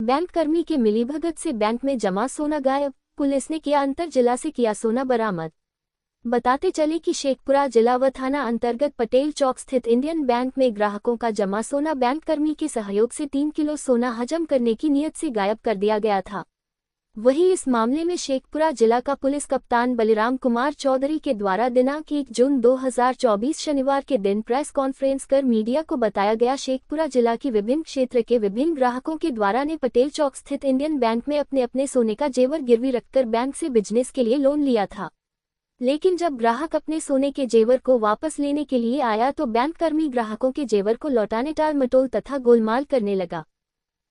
Bank कर्मी के मिलीभगत से बैंक में जमा सोना गायब, पुलिस ने किया अंतर जिला से किया सोना बरामद। बताते चले कि शेखपुरा जिला व थाना अंतर्गत पटेल चौक स्थित इंडियन बैंक में ग्राहकों का जमा सोना बैंक कर्मी के सहयोग से 3 किलो सोना हजम करने की नीयत से गायब कर दिया गया था। वहीं इस मामले में शेखपुरा जिला का पुलिस कप्तान बलिराम कुमार चौधरी के द्वारा दिनांक 1 जून 2024 शनिवार के दिन प्रेस कॉन्फ्रेंस कर मीडिया को बताया गया। शेखपुरा जिला की विभिन्न क्षेत्र के विभिन्न ग्राहकों के द्वारा ने पटेल चौक स्थित इंडियन बैंक में अपने अपने सोने का जेवर गिरवी रखकर बैंक से बिजनेस के लिए लोन लिया था। लेकिन जब ग्राहक अपने सोने के जेवर को वापस लेने के लिए आया तो बैंक कर्मी ग्राहकों के जेवर को लौटाने टाल मटोल तथा गोलमाल करने लगा।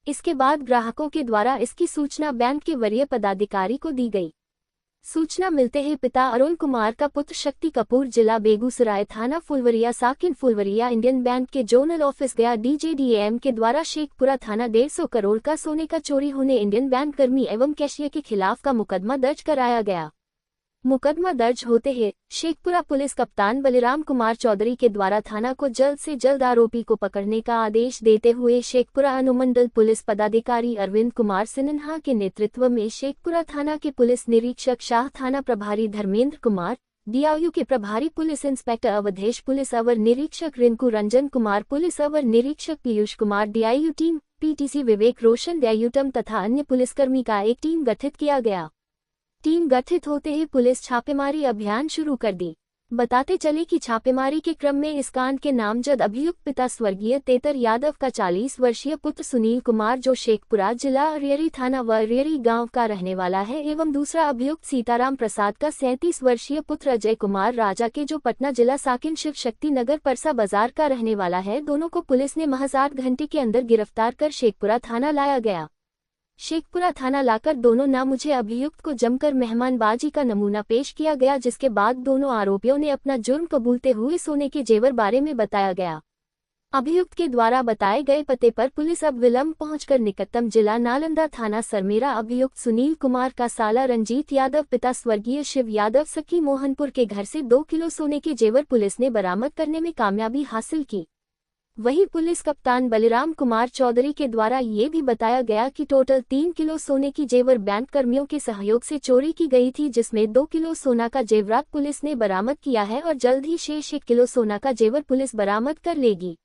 इसके बाद ग्राहकों के द्वारा इसकी सूचना बैंक के वरीय पदाधिकारी को दी गई। सूचना मिलते ही पिता अरुण कुमार का पुत्र शक्ति कपूर जिला बेगूसराय थाना फुलवरिया साकिन फुलवरिया इंडियन बैंक के जोनल ऑफिस गया। DJDAM के द्वारा शेखपुरा थाना 150 करोड़ का सोने का चोरी होने इंडियन बैंक कर्मी एवं कैशियर के खिलाफ का मुकदमा दर्ज कराया गया। मुकदमा दर्ज होते ही शेखपुरा पुलिस कप्तान बलिराम कुमार चौधरी के द्वारा थाना को जल्द से जल्द आरोपी को पकड़ने का आदेश देते हुए शेखपुरा अनुमंडल पुलिस पदाधिकारी अरविंद कुमार सिन्हा के नेतृत्व में शेखपुरा थाना के पुलिस निरीक्षक शाह, थाना प्रभारी धर्मेंद्र कुमार, DIU के प्रभारी पुलिस इंस्पेक्टर अवधेश, पुलिस अवर निरीक्षक रिंकू रंजन कुमार, पुलिस अवर निरीक्षक Piyush Kumar, DIU team, PTC विवेक रोशन, DIU तथा अन्य पुलिसकर्मी का एक टीम गठित किया गया। टीम गठित होते ही पुलिस छापेमारी अभियान शुरू कर दी। बताते चले कि छापेमारी के क्रम में इस कांड के नामजद अभियुक्त पिता स्वर्गीय तेतर यादव का 40 वर्षीय पुत्र सुनील कुमार जो शेखपुरा जिला अरियरी थाना व अरियरी गांव का रहने वाला है एवं दूसरा अभियुक्त सीताराम प्रसाद का 37 वर्षीय पुत्र अजय कुमार राजा के जो पटना जिला साकिन शिव शक्ति नगर परसा बाजार का रहने वाला है, दोनों को पुलिस ने महज 8 घंटे के अंदर गिरफ्तार कर शेखपुरा थाना लाया गया। शेखपुरा थाना लाकर दोनों नामुझे अभियुक्त को जमकर मेहमानबाजी का नमूना पेश किया गया, जिसके बाद दोनों आरोपियों ने अपना जुर्म कबूलते हुए सोने के जेवर बारे में बताया गया। अभियुक्त के द्वारा बताए गए पते पर पुलिस अब विलंब पहुंचकर निकटतम जिला नालंदा थाना सरमेरा अभियुक्त सुनील कुमार का साला रंजीत यादव पिता स्वर्गीय शिव यादव सखी मोहनपुर के घर से 2 किलो सोने के जेवर पुलिस ने बरामद करने में कामयाबी हासिल की। वहीं पुलिस कप्तान बलिराम कुमार चौधरी के द्वारा ये भी बताया गया कि टोटल 3 किलो सोने की जेवर बैंक कर्मियों के सहयोग से चोरी की गई थी, जिसमें 2 किलो सोना का जेवरात पुलिस ने बरामद किया है और जल्द ही शेष 1 किलो सोना का जेवर पुलिस बरामद कर लेगी।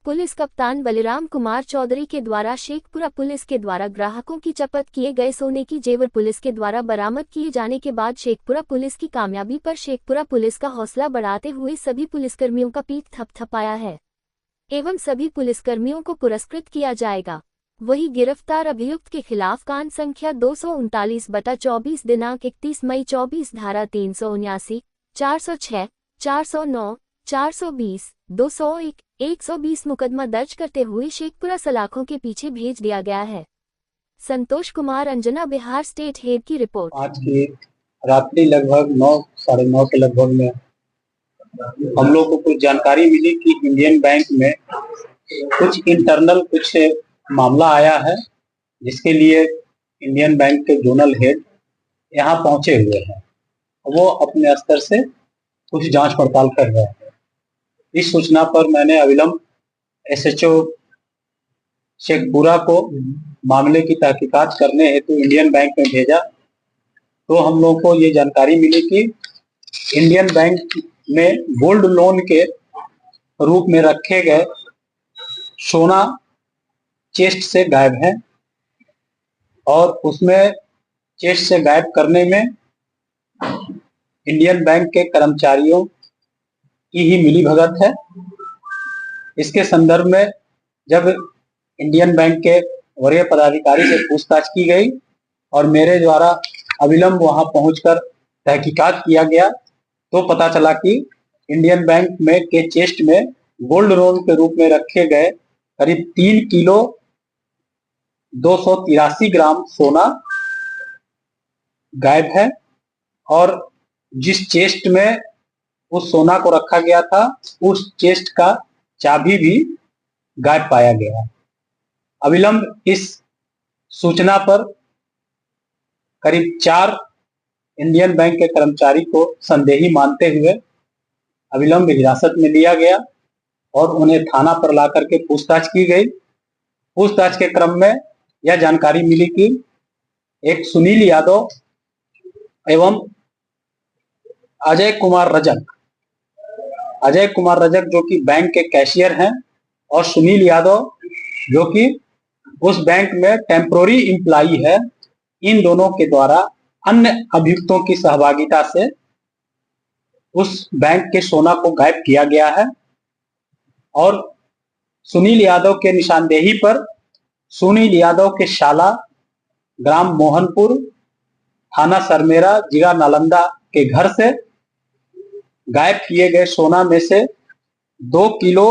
पुलिस कप्तान बलिराम कुमार चौधरी के द्वारा शेखपुरा पुलिस के द्वारा ग्राहकों की जब्त किए गए सोने की जेवर पुलिस के द्वारा बरामद किए जाने के बाद शेखपुरा पुलिस की कामयाबी पर शेखपुरा पुलिस का हौसला बढ़ाते हुए सभी पुलिसकर्मियों का पीठ थपथपाया है एवं सभी पुलिसकर्मियों को पुरस्कृत किया जाएगा। वही गिरफ्तार अभियुक्त के खिलाफ कांड संख्या 239/24 दिनांक 31 मई 24 धारा 379, 406, 409, 420, 201, 120 मुकदमा दर्ज करते हुए शेखपुरा सलाखों के पीछे भेज दिया गया है। संतोष कुमार, अंजना, बिहार स्टेट हेड की रिपोर्ट। आज की रात्रि लगभग 9, साढ़े 9 के लगभग में हम लोग को कुछ जानकारी मिली कि इंडियन बैंक में कुछ इंटरनल मामला आया है, जिसके लिए इंडियन बैंक के जोनल हेड यहाँ पहुंचे हुए हैं। वो अपने स्तर से कुछ जांच पड़ताल कर रहे हैं। इस सूचना पर मैंने अविलंब SHO शेखपुरा को मामले की तहकीकात करने हेतु इंडियन बैंक में भेजा, तो हम लोग को ये जानकारी मिली कि इंडियन बैंक में गोल्ड लोन के रूप में रखे गए सोना चेस्ट से गायब है और उसमें चेस्ट से गायब करने में इंडियन बैंक के कर्मचारियों की ही मिलीभगत है। इसके संदर्भ में जब इंडियन बैंक के वरीय पदाधिकारी से पूछताछ की गई और मेरे द्वारा अविलंब वहां पहुंचकर तहकीकात किया गया, तो पता चला कि इंडियन बैंक में के चेस्ट में गोल्ड लोन के रूप में रखे गए करीब 3 किलो 283 ग्राम सोना गायब है और जिस चेस्ट में उस सोना को रखा गया था उस चेस्ट का चाबी भी गायब पाया गया। अविलंब इस सूचना पर करीब 4 इंडियन बैंक के कर्मचारी को संदेही मानते हुए अविलंब हिरासत में लिया गया और उन्हें थाना पर ला करके पूछताछ की गई। पूछताछ के क्रम में यह जानकारी मिली कि एक सुनील यादव एवं अजय कुमार रजक जो कि बैंक के कैशियर हैं, और सुनील यादव जो कि उस बैंक में टेम्पोररी एम्प्लॉई है, इन दोनों के द्वारा अन्य अभियुक्तों की सहभागिता से उस बैंक के सोना को गायब किया गया है। और सुनील यादव के निशानदेही पर सुनील यादव के शाला ग्राम मोहनपुर, थाना सरमेरा, जिला नालंदा के घर से गायब किए गए सोना में से 2 किलो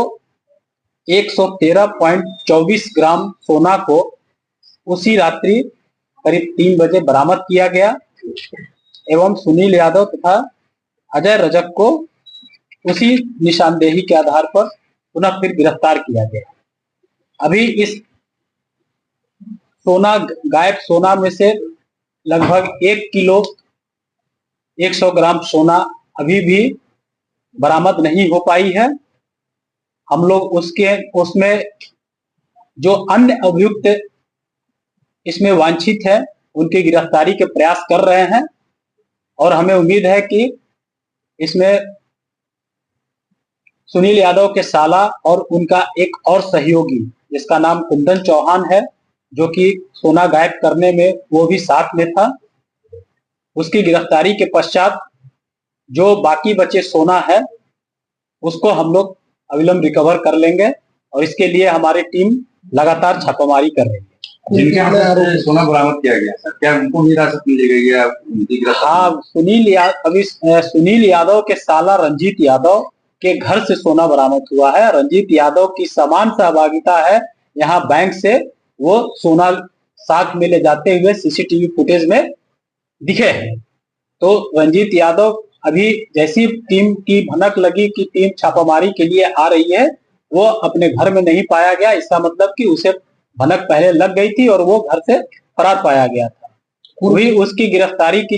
113.24 ग्राम सोना को उसी रात्रि करीब 3 बजे बरामद किया गया एवं सुनील यादव तथा अजय रजक को उसी निशानदेही के आधार पर पुनः फिर गिरफ्तार किया गया। अभी इस गायब सोना में से लगभग 1 किलो 100 ग्राम सोना अभी भी बरामद नहीं हो पाई है। हम लोग उसमें जो अन्य अभियुक्त इसमें वांछित है उनकी गिरफ्तारी के प्रयास कर रहे हैं, और हमें उम्मीद है कि इसमें सुनील यादव के साला और उनका एक और सहयोगी जिसका नाम कुंदन चौहान है, जो कि सोना गायब करने में वो भी साथ में था, उसकी गिरफ्तारी के पश्चात जो बाकी बचे सोना है उसको हम लोग अविलंब रिकवर कर लेंगे, और इसके लिए हमारी टीम लगातार छापामारी कर रही है। जिनके हाथ से सोना बरामद किया गया सर, क्या उनको भी हिरासत में ली गई है? हाँ, सुनील यादव के साला रंजीत यादव के घर से सोना बरामद हुआ है। रंजीत यादव की समान सहभागिता है यहाँ बैंक से, वो सोना साथ में ले जाते हुए सीसीटीवी फुटेज में दिखे हैं। तो रंजीत यादव अभी जैसी टीम की भनक लगी कि टीम छापामारी के लिए आ रही है, वो अपने घर में नहीं पाया गया। इसका मतलब कि उसे भनक पहले लग गई थी और वो घर से फरार पाया गया था। वही उसकी गिरफ्तारी के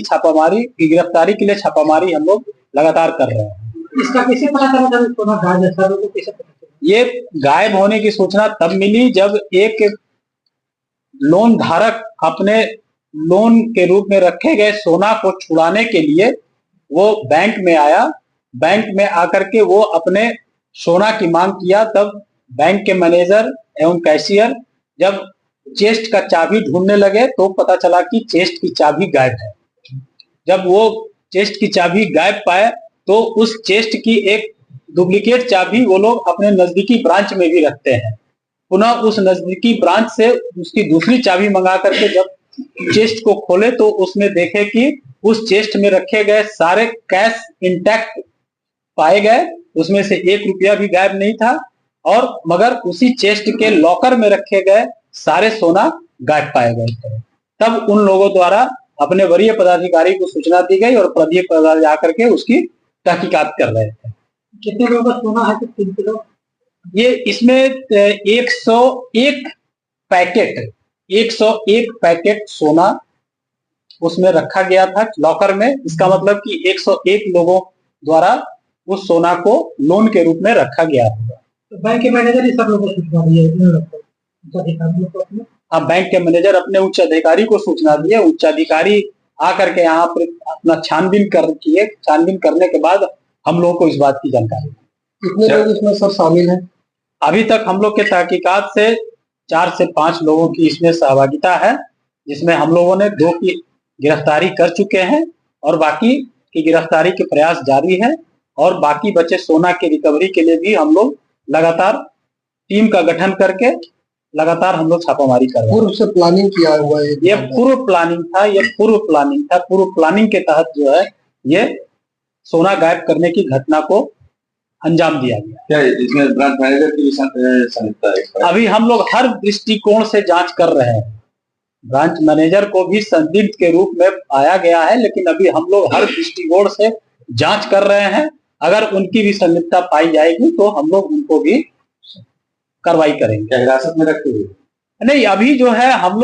लिए छापामारी हम लोग लगातार कर रहे हैं। इसका कैसे पता चला सोना गायब है सर? कैसे पता चला? ये गायब होने की सूचना तब मिली जब एक लोन धारक अपने लोन के रूप में रखे गए सोना को छुड़ाने के लिए वो बैंक में आया। बैंक में आकर के वो अपने सोना की मांग किया, तब बैंक के मैनेजर एवं कैशियर जब चेस्ट का चाबी ढूंढने लगे तो पता चला कि चेस्ट की चाबी गायब है। जब वो चेस्ट की चाबी गायब पाए तो उस चेस्ट की एक डुप्लीकेट चाबी वो लोग अपने नजदीकी ब्रांच में भी रखते हैं। पुनः उस नजदीकी ब्रांच से उसकी दूसरी चाबी मंगा करके जब चेस्ट को खोले तो उसमें देखे कि उस चेस्ट में रखे गए सारे कैश इंटैक्ट पाए गए, उसमें से 1 रुपया भी गायब नहीं था, और मगर उसी चेस्ट के लॉकर में रखे गए सारे सोना गायब पाए गए थे। तब उन लोगों द्वारा अपने वरीय पदाधिकारी को सूचना दी गई और वरीय पदाधिकारी जाकर के उसकी तहकीकात कर रहे थे। कितने लोगों का सोना है? 3 किलो। ये इसमें 101 पैकेट सोना उसमें रखा गया था लॉकर में। इसका मतलब कि 101 लोगों द्वारा उस सोना को लोन के रूप में रखा गया था। तो बैंक के मैनेजर ही सब लोगों को सूचना दी है? हाँ, बैंक के मैनेजर अपने उच्च अधिकारी को सूचना दिए। उच्च अधिकारी आकर के यहाँ पर अपना छानबीन करने के बाद हम लोगों को इस बात की जानकारी। कितने लोग इसमें सब शामिल हैं? अभी तक हम लोग के तहकीकात से 4 से 5 लोगों की इसमें सहभागिता है, जिसमें हम लोगों ने 2 की गिरफ्तारी कर चुके हैं और बाकी की गिरफ्तारी के प्रयास जारी है। और बाकी बचे सोना के रिकवरी के लिए भी हम लोग लगातार टीम का गठन करके लगातार हम लोग छापामारी कर रहे हैं। पूर्व से प्लानिंग किया हुआ है? ये पूर्व प्लानिंग था। पूर्व प्लानिंग के तहत जो है ये सोना गायब करने की घटना को अंजाम दिया गया। क्या इसमें ब्रांच मैनेजर की भी संलिप्तता है? अभी हम लोग हर दृष्टिकोण से जांच कर रहे हैं। ब्रांच मैनेजर को भी संदिग्ध के रूप में पाया गया है, लेकिन अभी हम लोग हर दृष्टिकोण से जांच कर रहे हैं। अगर उनकी भी संलिप्तता पाई जाएगी तो हम लोग उनको भी कार्रवाई करेंगे। क्या हिरासत में रखते हुए? नहीं, अभी जो है हम लोग